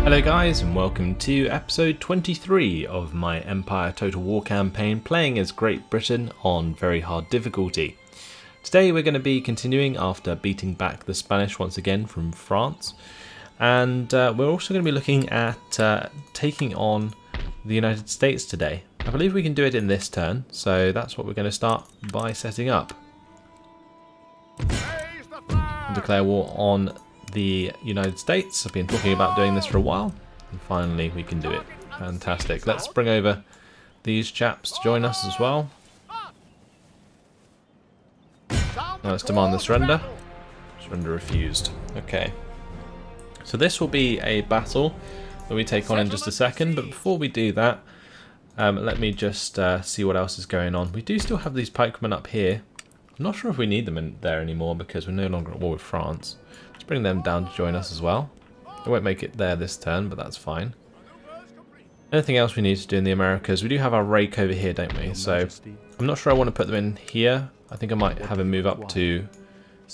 Hello guys, and welcome to episode 23 of my Empire Total War campaign playing as Great Britain on very hard difficulty. Today we're going to be continuing after beating back the Spanish once again from France, and we're also going to be looking at taking on the United States today. I believe we can do it in this turn, so that's what we're going to start by setting up. Declare war on the United States. I've been talking about doing this for a while, and finally we can do it. Fantastic. Let's bring over these chaps to join us as well. Now let's demand the surrender. Surrender refused. Okay. So this will be a battle that we take on in just a second, but before we do that, let me just see what else is going on. We do still have these pikemen up here. I'm not sure if we need them in there anymore because we're no longer at war with France. Let's bring them down to join us as well. They won't make it there this turn, but that's fine. Anything else we need to do in the Americas? We do have our rake over here, don't we? So I'm not sure I want to put them in here. I think I might have him move up to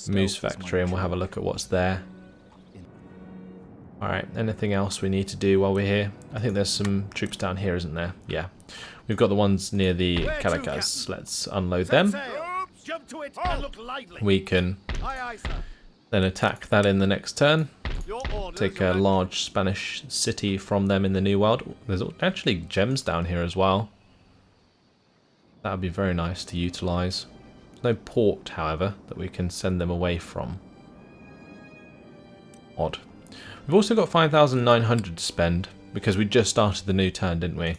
Moose Factory and we'll have a look at what's there. Alright, anything else we need to do while we're here? I think there's some troops down here, isn't there? Yeah. We've got the ones near the Calagas. Let's unload them. We can then attack that in the next turn. Take a large Spanish city from them in the New World. There's actually gems down here as well. That would be very nice to utilise. There's no port, however, that we can send them away from. Odd. We've also got 5,900 to spend because we just started the new turn, didn't we?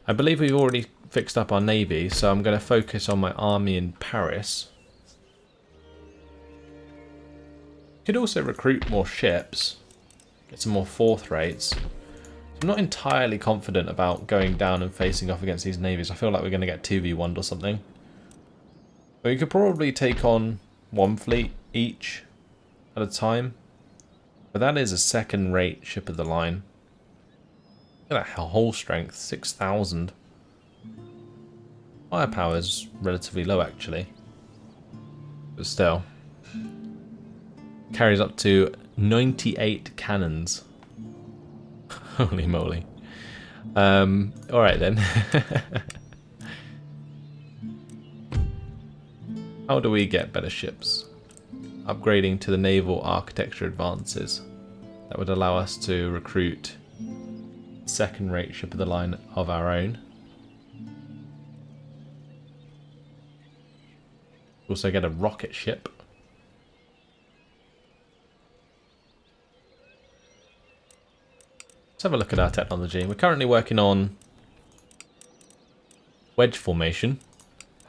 I believe we've already fixed up our navy, so I'm going to focus on my army in Paris. Could also recruit more ships, get some more fourth rates. I'm not entirely confident about going down and facing off against these navies. I feel like we're going to get 2v1'd or something. But we could probably take on one fleet each at a time. But that is a second rate ship of the line. Look at that hull strength, 6,000. Firepower is relatively low actually, but still. Carries up to 98 cannons. Holy moly. Alright then. How do we get better ships? Upgrading to the naval architecture advances. That would allow us to recruit second rate ship of the line of our own. Also get a rocket ship. Let's have a look at our technology. We're currently working on wedge formation,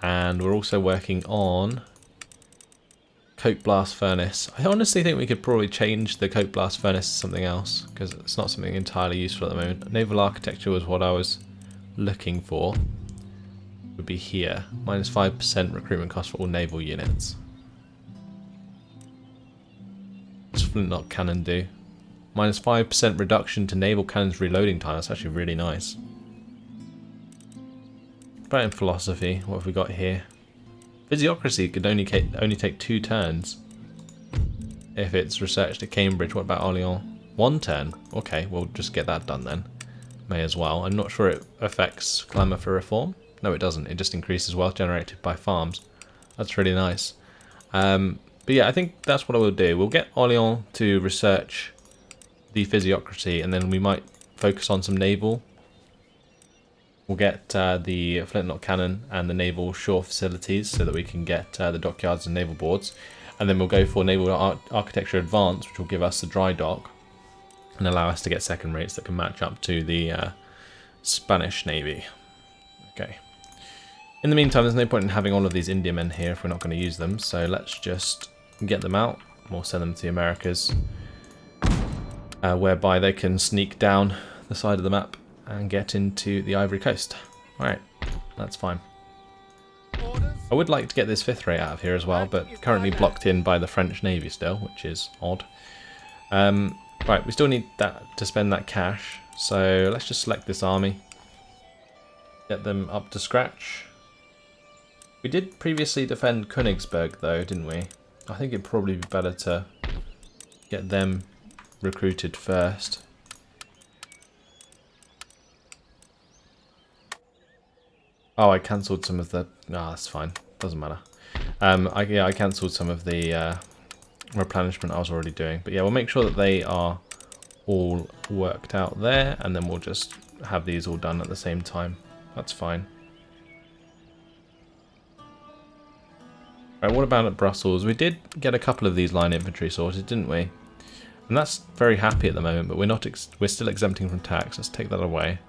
and we're also working on coke blast furnace. I honestly think we could probably change the coke blast furnace to something else because it's not something entirely useful at the moment. Naval architecture was what I was looking for. Would be here. Minus 5% recruitment cost for all naval units. What's flintlock cannon do? Minus 5% reduction to naval cannons reloading time. That's actually really nice. But in philosophy, what have we got here? Physiocracy could only take 2 turns. If it's researched at Cambridge, what about Orléans? 1 turn. Okay, we'll just get that done then. May as well. I'm not sure it affects clamour for reform. No, it doesn't. It just increases wealth generated by farms. That's really nice. But yeah, I think that's what I will do. We'll get Orléans to research the physiocracy, and then we might focus on some naval. We'll get the flintlock cannon and the naval shore facilities so that we can get the dockyards and naval boards. And then we'll go for naval architecture advance, which will give us the dry dock and allow us to get second rates that can match up to the Spanish navy. Okay. In the meantime, there's no point in having all of these India men here if we're not going to use them, so let's just get them out. We'll send them to the Americas, whereby they can sneak down the side of the map and get into the Ivory Coast. Alright, that's fine. I would like to get this 5th rate out of here as well, but currently blocked in by the French Navy still, which is odd. Right, we still need that to spend that cash, so let's just select this army. Get them up to scratch. We did previously defend Königsberg though, didn't we? I think it'd probably be better to get them recruited first. Oh, I cancelled some of the... No, that's fine. Doesn't matter. I cancelled some of the replenishment I was already doing. But yeah, we'll make sure that they are all worked out there, and then we'll just have these all done at the same time. That's fine. Right, what about at Brussels? We did get a couple of these line infantry sorted, didn't we? And that's very happy at the moment, but we're still exempting from tax. Let's take that away.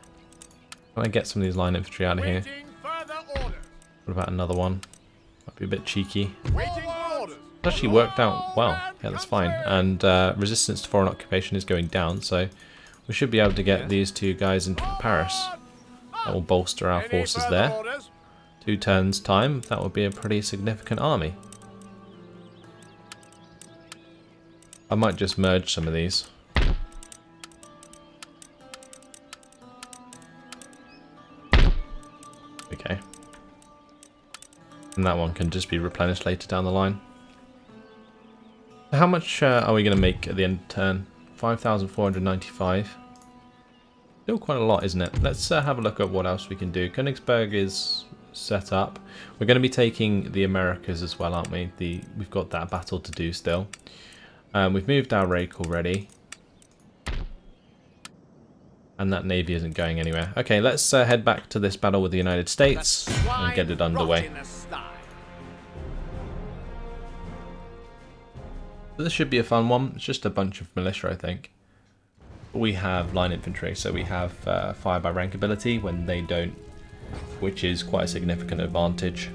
Can I get some of these line infantry out of here? What about another one? Might be a bit cheeky. It actually worked out well. Yeah, that's fine. And resistance to foreign occupation is going down, so we should be able to get these two guys into Paris. That will bolster our forces there. 2 turns time, that would be a pretty significant army. I might just merge some of these. Okay. And that one can just be replenished later down the line. How much are we going to make at the end of the turn? 5,495. Still quite a lot, isn't it? Let's have a look at what else we can do. Königsberg is set up. We're going to be taking the Americas as well, aren't we? We've got that battle to do still. We've moved our rake already. And that navy isn't going anywhere. Okay, let's head back to this battle with the United States and get it underway. This should be a fun one. It's just a bunch of militia, I think. We have line infantry, so we have fire by rank ability when they don't, which is quite a significant advantage.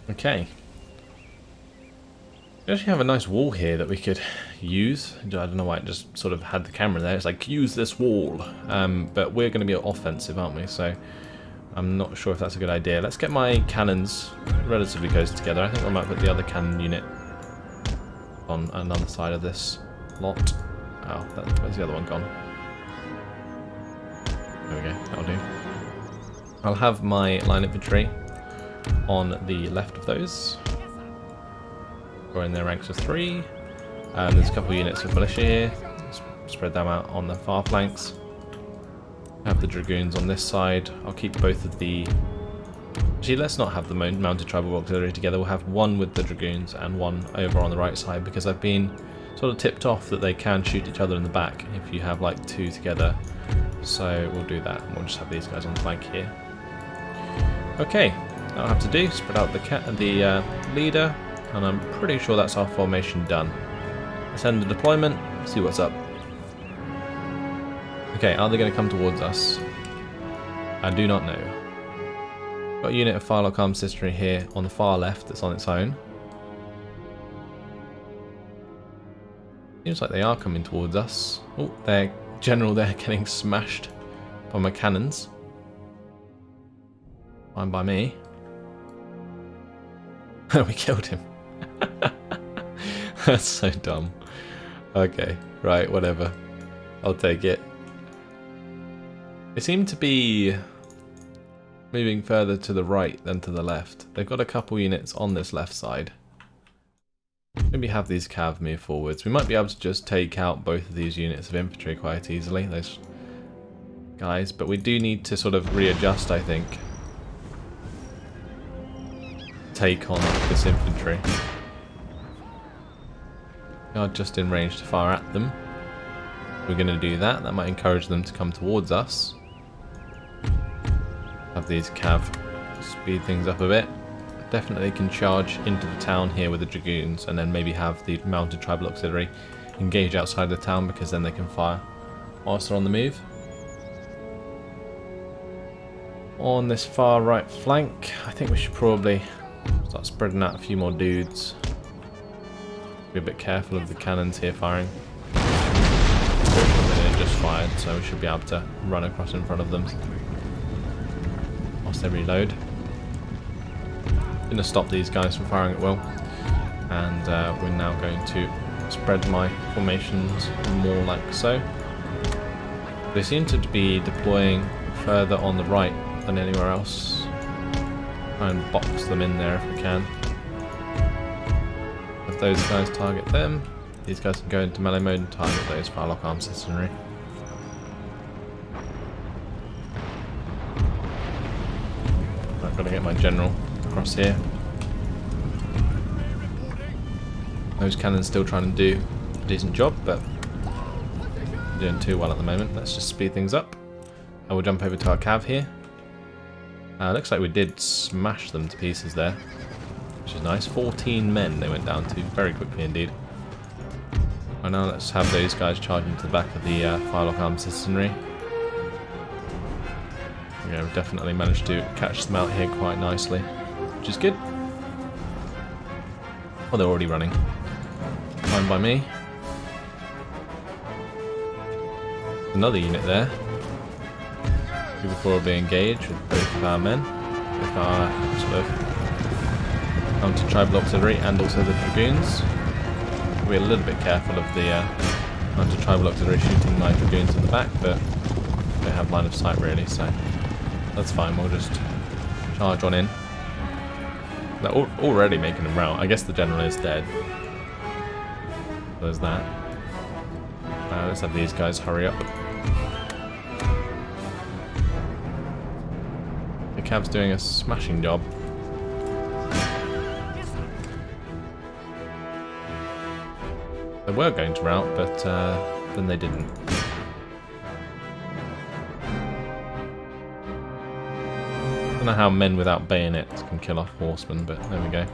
Okay. We actually have a nice wall here that we could use. I don't know why it just sort of had the camera there. It's like, use this wall. But we're going to be offensive, aren't we? So I'm not sure if that's a good idea. Let's get my cannons relatively close together. I think I might put the other cannon unit on another side of this lot. Oh, where's the other one gone? There we go. That'll do. I'll have my line infantry on the left of those. We're in their ranks of 3. There's a couple of units of militia here. Let's spread them out on the far flanks. Have the dragoons on this side. I'll keep both of the... Actually, let's not have the mounted tribal auxiliary together. We'll have one with the dragoons and one over on the right side, because I've been sort of tipped off that they can shoot each other in the back if you have like 2 together. So we'll do that. We'll just have these guys on the flank here. Okay, that'll have to do. Spread out the leader. And I'm pretty sure that's our formation done. Let's end the deployment, see what's up. Okay, are they going to come towards us? I do not know. Got a unit of Firelock Artillery here on the far left that's on its own. Seems like they are coming towards us. Oh, their general there getting smashed by my cannons. Fine by me. We killed him. That's so dumb. Okay, right, whatever. I'll take it. They seem to be moving further to the right than to the left. They've got a couple units on this left side. Maybe have these cav move forwards. We might be able to just take out both of these units of infantry quite easily, those guys, but we do need to sort of readjust, I think. Take on this infantry. We are just in range to fire at them. We're going to do that. That might encourage them to come towards us. Have these cav speed things up a bit. Definitely can charge into the town here with the dragoons, and then maybe have the mounted tribal auxiliary engage outside the town, because then they can fire whilst they're on the move. On this far right flank, I think we should probably start spreading out a few more dudes. Be a bit careful of the cannons here firing. They just fired, so we should be able to run across in front of them whilst they reload. I'm going to stop these guys from firing at will, and we're now going to spread my formations more like so. They seem to be deploying further on the right than anywhere else. Try and box them in there if we can. If those guys target them, these guys can go into melee mode and target those Firelock arm citizenry. I've got to get my general across here. Those cannons still trying to do a decent job, but not doing too well at the moment. Let's just speed things up. I will jump over to our cav here. Looks like we did smash them to pieces there, which is nice. 14 men they went down to very quickly indeed. And now let's have those guys charge into the back of the Firelock arm citizenry. Yeah, we've definitely managed to catch them out here quite nicely, which is good. Oh, they're already running. Fine by me. Another unit there. Before being engaged with both of our men, with our sort of anti-tribal auxiliary and also the dragoons. We're a little bit careful of the anti-tribal auxiliary shooting my dragoons in the back, but they have line of sight really, so that's fine. We'll just charge on in. They're already making them rout. I guess the general is dead. There's that. Let's have these guys hurry up. The cav's doing a smashing job. They were going to rout, but then they didn't. I don't know how men without bayonets can kill off horsemen, but there we go.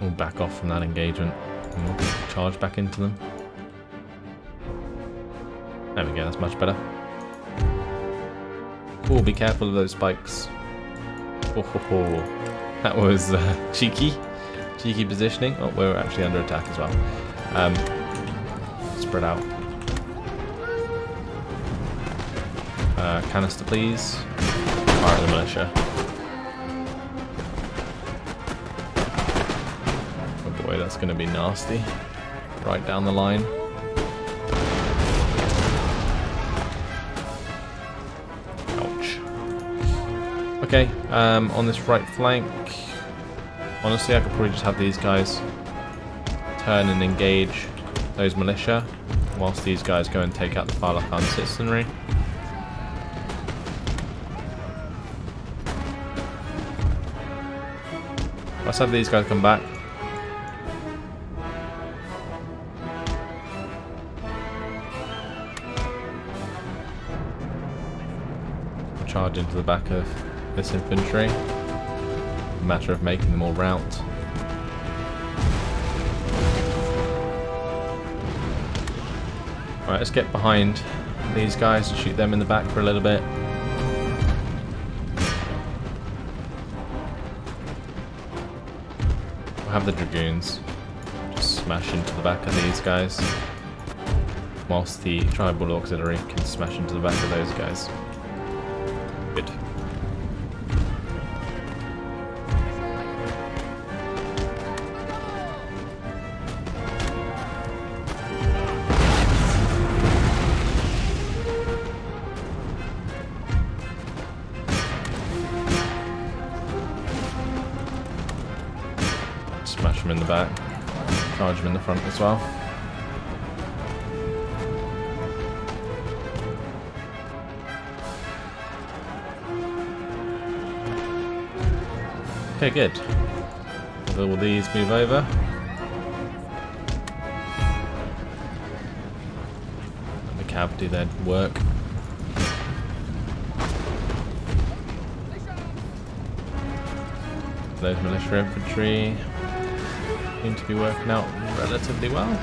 We'll back off from that engagement and we'll charge back into them. There we go, that's much better. Oh, be careful of those spikes. Oh, ho, ho. That was cheeky. Cheeky positioning. Oh, we're actually under attack as well. Spread out. Canister, please. Fire at the militia. Oh boy, that's going to be nasty. Right down the line. Okay, on this right flank, honestly I could probably just have these guys turn and engage those militia, whilst these guys go and take out the Firelock arm citizenry. Let's have these guys come back. Charge into the back of this infantry. A matter of making them all rout. Alright, let's get behind these guys and shoot them in the back for a little bit. We'll have the dragoons just smash into the back of these guys, whilst the tribal auxiliary can smash into the back of those guys. Good. Smash them in the back, charge them in the front as well. Okay, good. Will these move over? Let the cav do their work. Those militia infantry seem to be working out relatively well.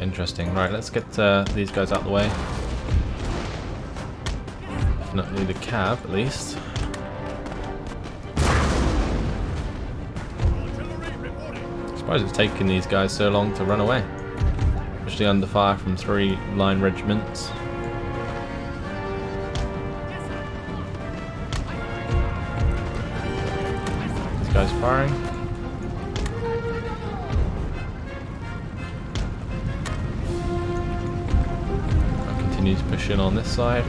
Interesting. Right, let's get these guys out of the way. Definitely the cav, at least. Surprised it's taken these guys so long to run away. Especially under fire from 3 line regiments. These guys firing. I'll continue to push in on this side.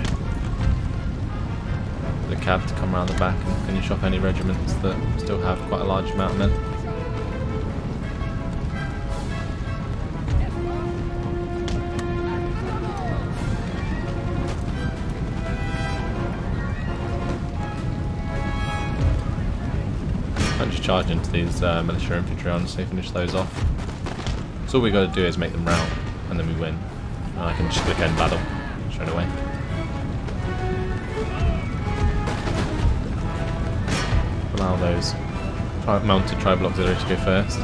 The cav to come around the back and finish off any regiments that still have quite a large amount of men. I'll just charge into these militia infantry, honestly, finish those off. So all we got to do is make them rout, and then we win. And I can just click end battle straight away. Allow those mounted tribal auxiliary to go first.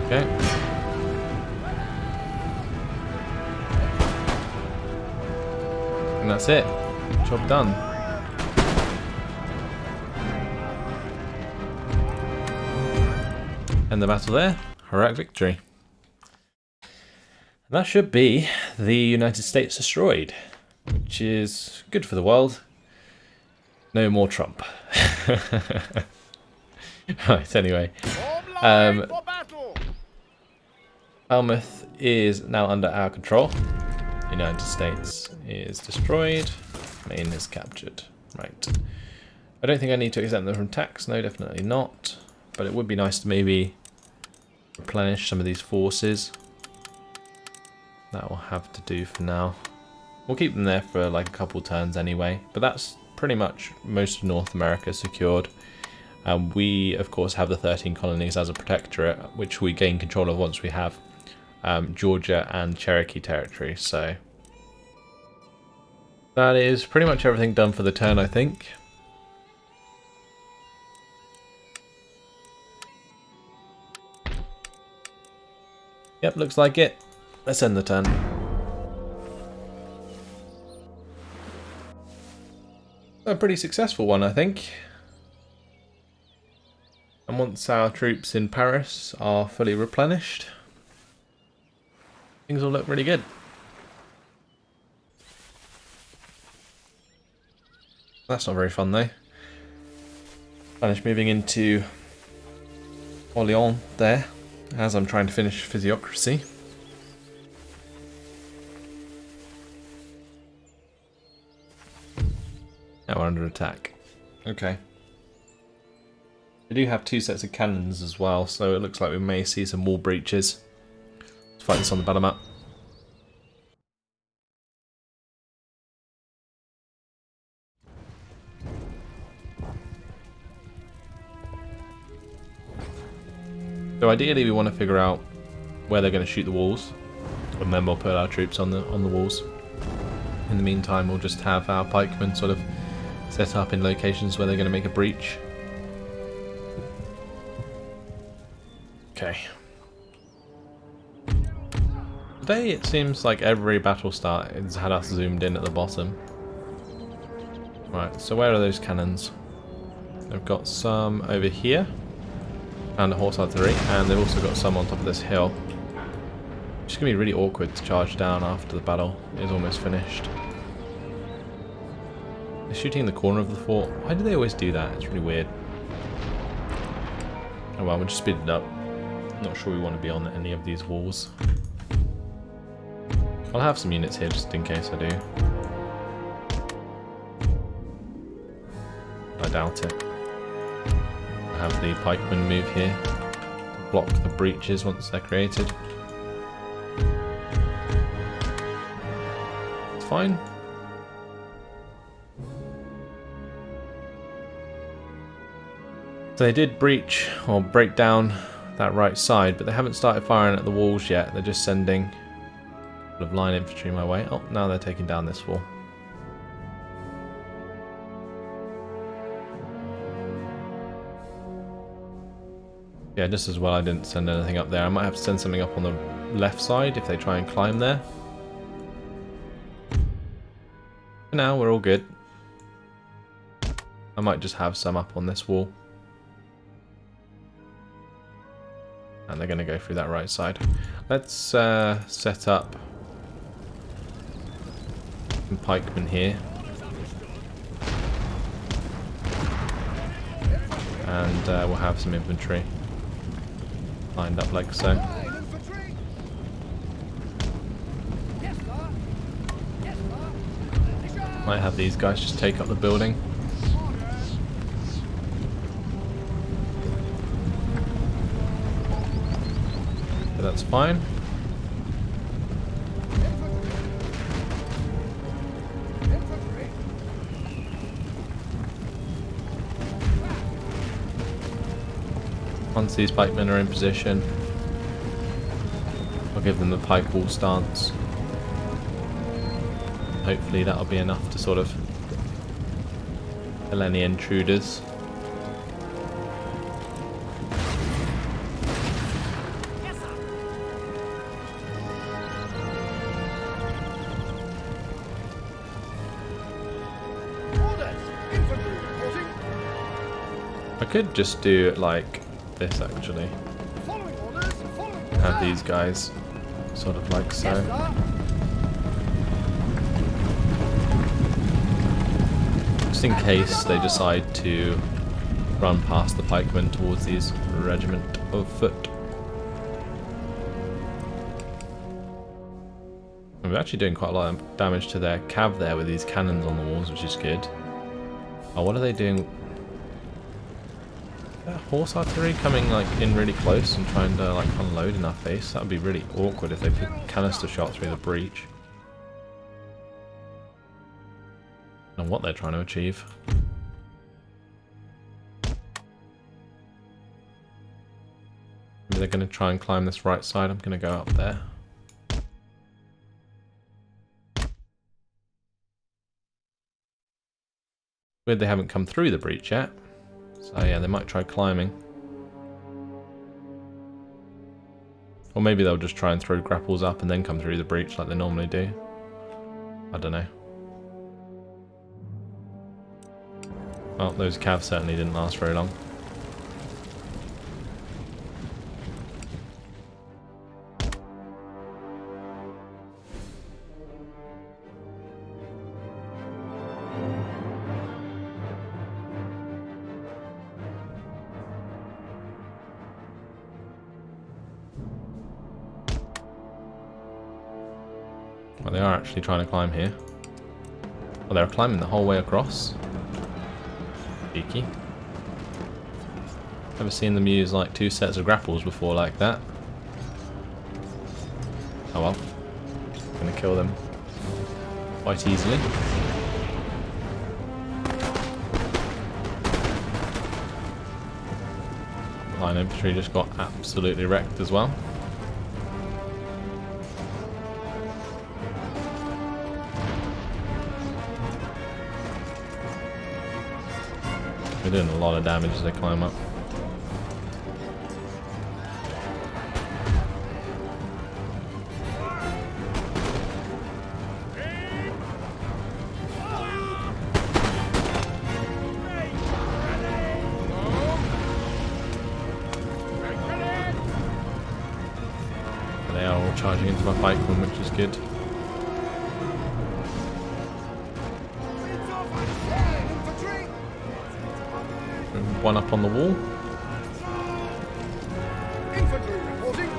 Okay. And that's it. Job done. End the battle there. Heroic victory. And that should be the United States destroyed, which is good for the world. No more Trump. Right, anyway. Falmouth is now under our control. The United States is destroyed. Maine is captured. Right. I don't think I need to exempt them from tax. No, definitely not. But it would be nice to maybe replenish some of these forces. That will have to do for now. We'll keep them there for like a couple turns anyway. But that's pretty much most of North America secured. We, of course, have the 13 colonies as a protectorate, which we gain control of once we have Georgia and Cherokee territory. So that is pretty much everything done for the turn, I think. Yep, looks like it. Let's end the turn. A pretty successful one, I think. And once our troops in Paris are fully replenished, things will look really good. That's not very fun though. Spanish moving into Orléans there, as I'm trying to finish Physiocracy. Now we're under attack. Okay. We do have 2 sets of cannons as well, so it looks like we may see some wall breaches. Let's fight this on the battle map. So ideally we want to figure out where they're going to shoot the walls, and then we'll put our troops on the walls. In the meantime, we'll just have our pikemen sort of set up in locations where they're going to make a breach. Okay. Today it seems like every battle start has had us zoomed in at the bottom. Right, so where are those cannons? They've got some over here, and a horse artillery, and they've also got some on top of this hill. It's going to be really awkward to charge down after the battle is almost finished. They're shooting in the corner of the fort. Why do they always do that? It's really weird. Oh well, we'll just speed it up. Not sure we want to be on any of these walls. I'll have some units here just in case I do. I doubt it. I'll have the pikemen move here to block the breaches once they're created. It's fine. So they did breach or break down that right side, but they haven't started firing at the walls yet. They're just sending a lot of line infantry my way. Oh, now they're taking down this wall. Yeah, just as well I didn't send anything up there. I might have to send something up on the left side if they try and climb there. For now, we're all good. I might just have some up on this wall. And they're going to go through that right side. Let's set up some pikemen here. And we'll have some infantry lined up like so. Might have these guys just take up the building. But that's fine. Once these pikemen are in position, I'll give them the pike wall stance. Hopefully that'll be enough to sort of kill any intruders. I could just do it like this actually. Have these guys sort of like so. Just in case they decide to run past the pikemen towards these regiment of foot. We're actually doing quite a lot of damage to their cav there with these cannons on the walls, which is good. Oh, what are they doing? Horse artillery coming like in really close and trying to like unload in our face. That would be really awkward if they put canister shot through the breach. And what they're trying to achieve. Maybe they're going to try and climb this right side. I'm going to go up there. Weird they haven't come through the breach yet. So yeah, they might try climbing. Or maybe they'll just try and throw grapples up and then come through the breach like they normally do. I don't know. Well, those cavs certainly didn't last very long. Well, they are actually trying to climb here. Well, they're climbing the whole way across. Cheeky. Never seen them use like 2 sets of grapples before like that. Oh well. Gonna kill them quite easily. Line infantry just got absolutely wrecked as well. They're doing a lot of damage as they climb up. They are all charging into my pikemen, which is good. One up on the wall. Infantry reporting.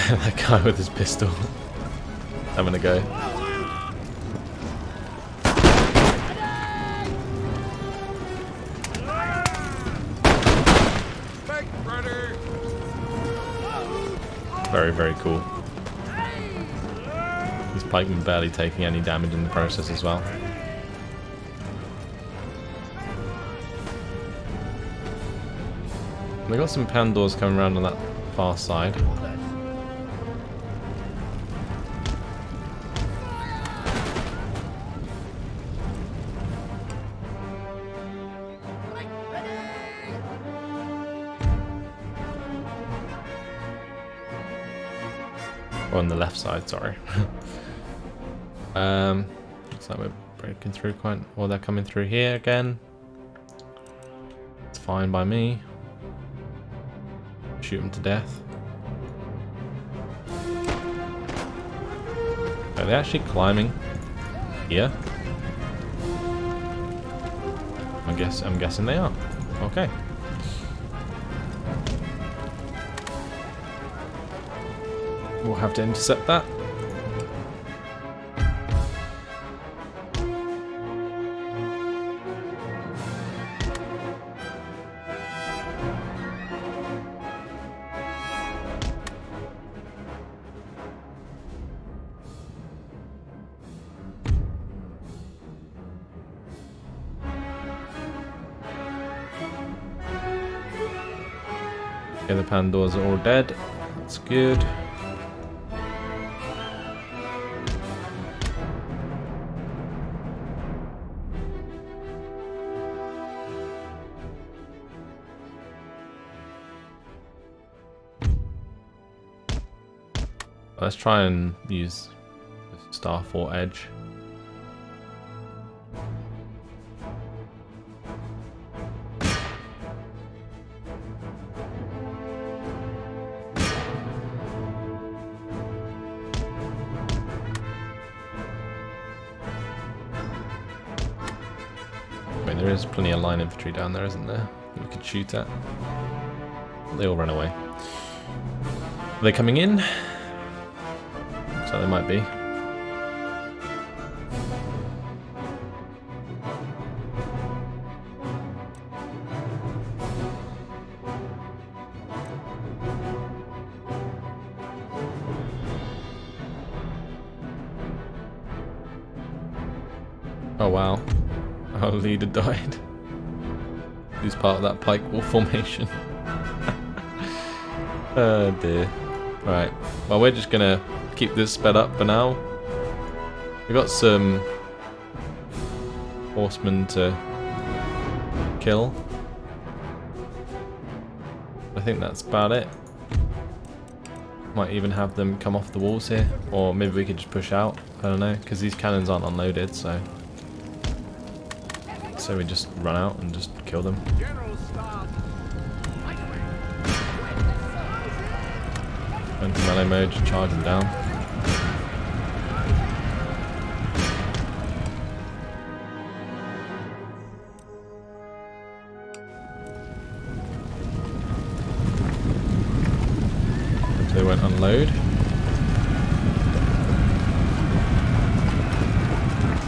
That guy with his pistol having a go. Very, very cool. These pikemen barely taking any damage in the process as well. They got some Pandors coming around on that far side. Or on the left side, sorry. Looks like we're breaking through quite... Or they're coming through here again. It's fine by me. Shoot them to death. Are they actually climbing here? I'm guessing they are. Okay. We'll have to intercept that. Okay, the Pandoras are all dead. That's good. Let's try and use the Star Fort Edge. Wait, there is plenty of line infantry down there, isn't there? We could shoot at. They all ran away. Are they coming in? So they might be. Oh wow, our leader died. He's part of that pike wall formation. Oh dear. Right, well we're just gonna keep this sped up for now. We've got some horsemen to kill. I think that's about it. Might even have them come off the walls here, or maybe we could just push out. I don't know, because these cannons aren't unloaded, so we just run out and just kill them. Into melee mode, just charge them down. If they won't unload.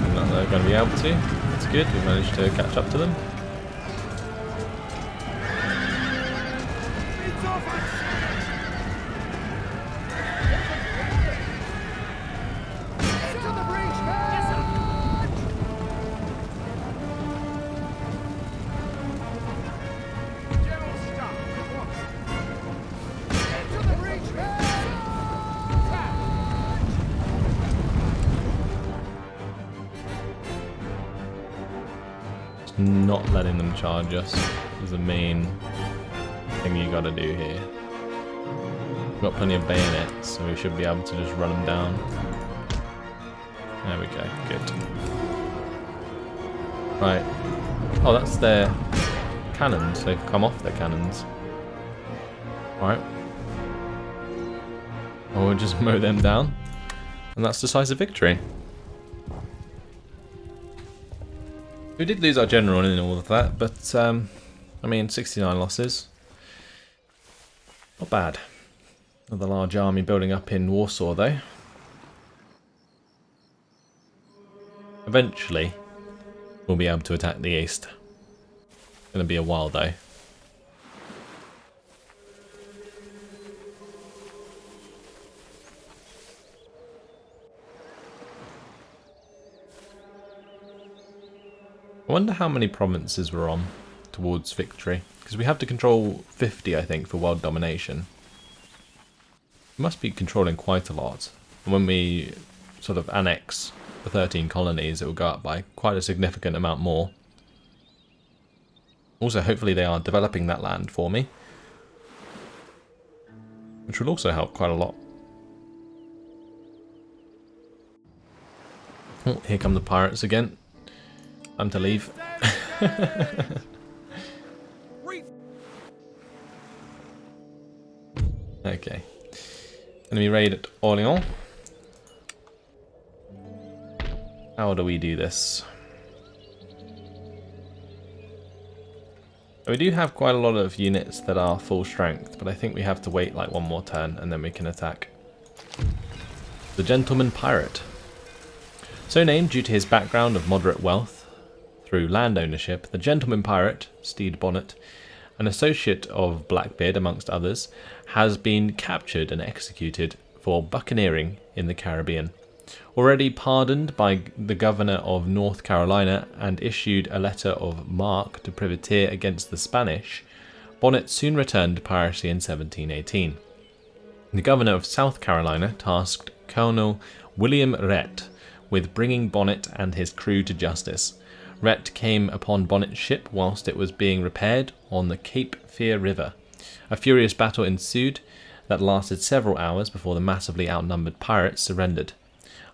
And that they're going to be able to. That's good, we managed to catch up to them. Not letting them charge us is the main thing you gotta do here. We've got plenty of bayonets, so we should be able to just run them down. There we go, good. Right. Oh, that's their cannons. They've come off their cannons. Right. Well, we'll just mow them down. And that's decisive victory. We did lose our general in all of that, but I mean, 69 losses. Not bad. Another large army building up in Warsaw, though. Eventually, we'll be able to attack the east. It's going to be a while, though. I wonder how many provinces we're on towards victory, because we have to control 50, I think, for world domination. We must be controlling quite a lot. And when we sort of annex the 13 colonies, it will go up by quite a significant amount more. Also, hopefully they are developing that land for me, which will also help quite a lot. Oh, here come the pirates again. Time to leave. Okay. Enemy raid at Orléans. How do we do this? We do have quite a lot of units that are full strength, but I think we have to wait like one more turn and then we can attack. The Gentleman Pirate. So named due to his background of moderate wealth through land ownership, the Gentleman Pirate, Stede Bonnet, an associate of Blackbeard amongst others, has been captured and executed for buccaneering in the Caribbean. Already pardoned by the governor of North Carolina and issued a letter of marque to privateer against the Spanish, Bonnet soon returned to piracy in 1718. The governor of South Carolina tasked Colonel William Rhett with bringing Bonnet and his crew to justice. Rhett came upon Bonnet's ship whilst it was being repaired on the Cape Fear River. A furious battle ensued that lasted several hours before the massively outnumbered pirates surrendered.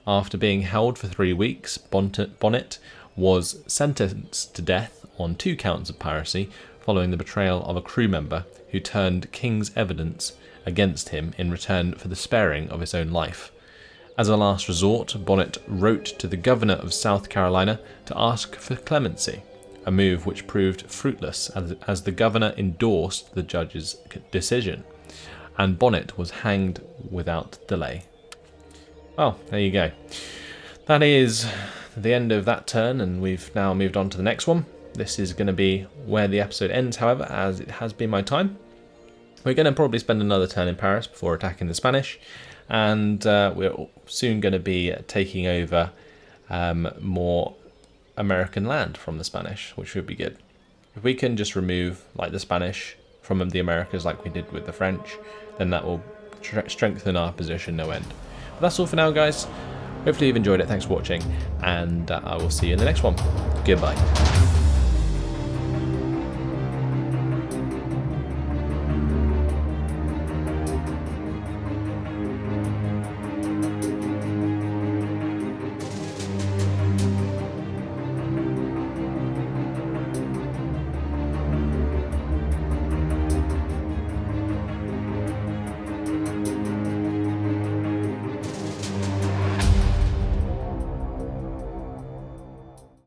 After being held for 3 weeks, Bonnet was sentenced to death on 2 counts of piracy following the betrayal of a crew member who turned king's evidence against him in return for the sparing of his own life. As a last resort, Bonnet wrote to the governor of South Carolina to ask for clemency, a move which proved fruitless as the governor endorsed the judge's decision, and Bonnet was hanged without delay. Well, there you go. That is the end of that turn, and we've now moved on to the next one. This is going to be where the episode ends, however, as it has been my time. We're going to probably spend another turn in Paris before attacking the Spanish, and we're soon going to be taking over more American land from the Spanish, which would be good. If we can just remove like the Spanish from the Americas like we did with the French, then that will strengthen our position no end. But that's all for now, guys. Hopefully you've enjoyed it. Thanks for watching, and I will see you in the next one. Goodbye.